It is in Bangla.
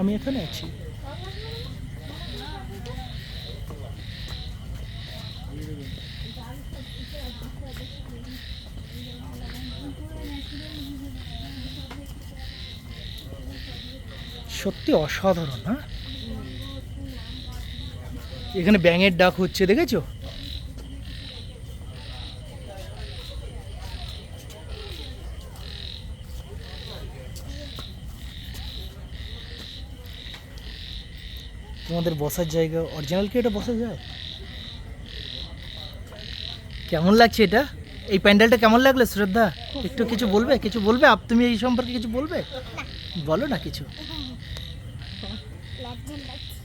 আমি এখানে আছি। সত্যি অসাধারণ। হ্যাঁ, এখানে ব্যাঙের ডাক হচ্ছে, দেখেছো? তোমাদের বসার জায়গা অরিজিনাল কি এটা বসা যায়? কেমন লাগছে এটা? এই প্যান্ডেলটা কেমন লাগলো শ্রদ্ধা? একটু কিছু বলবে, কিছু বলবে? তুমি এই সম্পর্কে কিছু বলবে? বলো না কিছু। লজ্জা লাগছে।